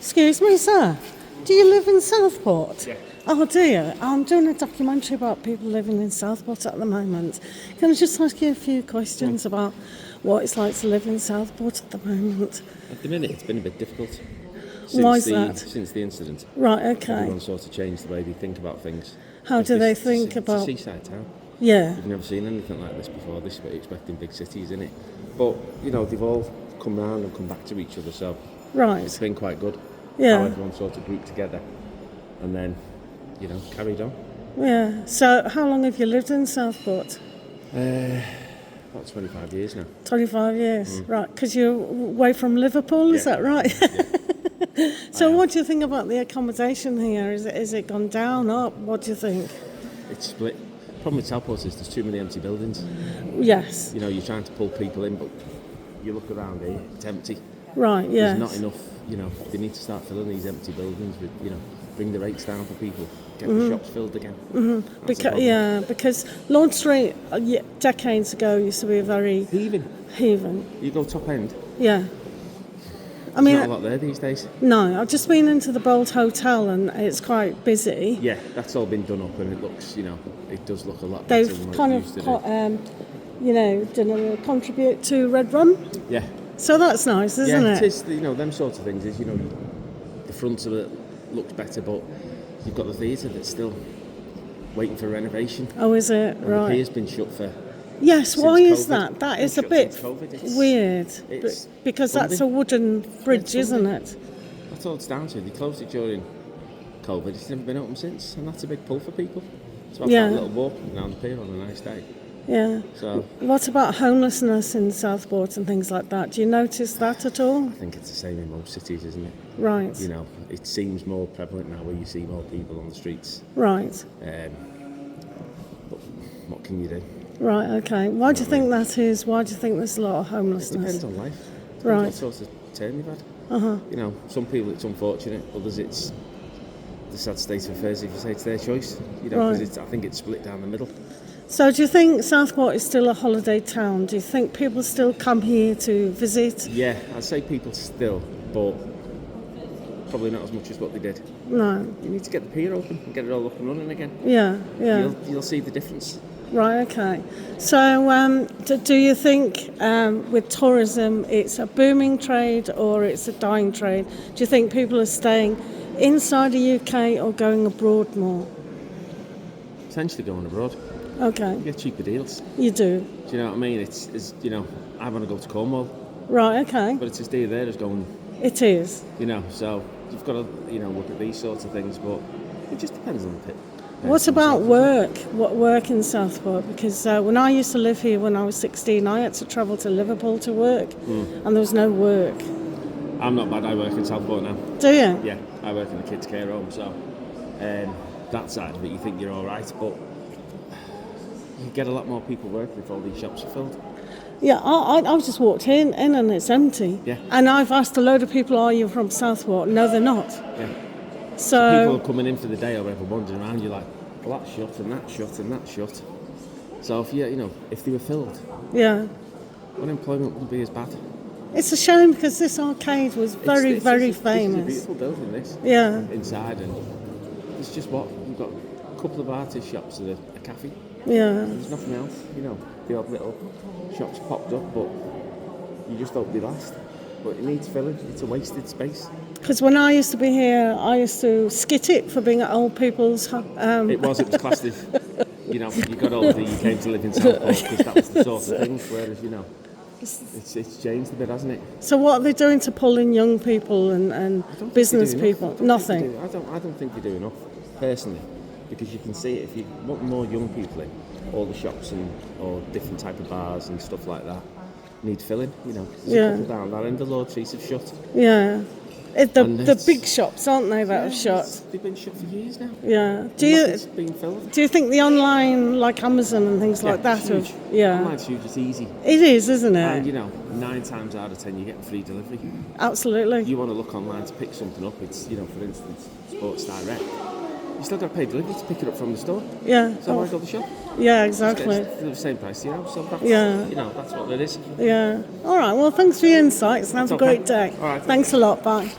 Excuse me, sir. Do you live in Southport? Yeah. Oh, do you? I'm doing a documentary about people living in Southport at the moment. Can I just ask you a few questions about what it's like to live in Southport at the moment? At the minute, it's been a bit difficult. Why is that? Since the incident. Right, okay. Everyone sort of changed the way they think about things. How do they think about... It's a seaside town. Yeah. You've never seen anything like this before. This is what you expect in big cities, isn't it? But, you know, they've all come round and come back to each other, so Right. it's been quite good. Yeah. How everyone sort of grouped together and then, you know, carried on. Yeah. So how long have you lived in Southport? About 25 years now. 25 years. Right, because you're away from Liverpool, is that right? Yeah. So what do you think about the accommodation here? Is it gone down, up? What do you think? It's split. Problem with Southport is there's too many empty buildings. Yes. You know, you're trying to pull people in, but you look around here, it's empty. Right, yes. There's not enough, you know, they need to start filling these empty buildings with, you know, bring the rates down for people, get the shops filled again. Because Lord Street decades ago used to be a very... Heaving. You go top end, Yeah. I there's mean, not a lot there these days. no, I've just been into the Bold Hotel and it's quite busy. Yeah, that's all been done up and it looks, you know, it does look a lot better They've than what kind it of, used to do. done a contribute to Red Rum. Yeah. So that's nice, isn't Yeah, it? it is, you know, them sorts of things is, you know, the front of it looks better, but you've got the theatre that's still waiting for renovation. Oh, is it? And Right. the pier's been shut for... Yes, since why is COVID. that? That It's is a been bit shut since COVID. It's- weird. it's Because that's a funding. wooden bridge, It's isn't funding. it? That's all it's down to. They closed it during COVID. It's never been open since, and that's a big pull for people. It's about Yeah. that little walk down the pier on a nice day. Yeah. So What about homelessness in Southport and things like that? Do you notice that at all? I think it's the same in most cities, isn't it? Right. You know, it seems more prevalent now where you see more people on the streets. Right. But what can you do? Right, okay. Why do you think that is? Why do you think there's a lot of It homelessness? depends on life. Depends Right. what sort of turn you've had. You know, some people it's unfortunate, others it's the sad state of affairs. If you say it's their choice, you know, because Right. I think it's split down the middle. So do you think Southport is still a holiday town? Do you think people still come here to visit? Yeah, I'd say people still, but probably not as much as what they did. No. You need to get the pier open and get it all up and running again. Yeah, yeah. You'll see the difference. Right, okay. So do you think with tourism it's a booming trade or it's a dying trade? Do you think people are staying inside the UK or going abroad more? Essentially going abroad. Okay, You get cheaper deals. you do. Do you know what I mean? It's you know, I want to go to Cornwall, Right, okay. but it's as dear there as going, It is. you know, so you've got to, you know, look at these sorts of things, but it just depends on the pit. What about work? What work in Southport? Because when I used to live here when I was 16, I had to travel to Liverpool to work, and there was no work. I'm not bad, I work in Southport now. Do you? Yeah, I work in a kids' care home, so that side of it you think you're alright, but you get a lot more people working if all these shops are filled. Yeah, I've just walked in and it's empty. Yeah. And I've asked a load of people, are you from Southport? No, they're not. Yeah. So, People are coming in for the day or whatever, wandering around, you're like, well, that's shut and that's shut and that's shut. So if if they were filled, yeah. unemployment wouldn't be as bad. It's a shame because this arcade was very, very This is a famous. beautiful building, this. Yeah. Inside, and it's just what you've got a couple of artist shops and a cafe. Yeah. There's nothing else, you know. The odd little shops popped up, but you just hope they last. But it needs filling. It's a wasted space. Because when I used to be here, I used to skit it for being at old people's... It was classed as, you know, you got older, you came to live in Southport because that was the sort of thing. Whereas, you know, it's changed a bit, hasn't it? So what are they doing to pull in young people and business people? Nothing. I don't think they do enough, personally, because you can see it. If you want more young people in, all the shops or different type of bars and stuff like that need filling, you know. There's a couple down that end, the Lord Trees have shut. Yeah. The big shops, aren't they, that have shut? They've been shut for years now. Yeah. Nothing's been filled. Do you think the online, like Amazon and things like that, huge. yeah, Online's huge, it's easy. it is, isn't it? And, you know, 9 times out of 10 you get free delivery. Absolutely. You want to look online to pick something up, it's, you know, for instance, Sports Direct. You still got to pay delivery to pick it up from the store. Yeah. So why go to the shop? Yeah, exactly. It's the same price, you know, so that's, Yeah. you know, that's what it is. Yeah. All right. Well, thanks for your insights and have a okay. great day. All right. Thanks a lot. Bye.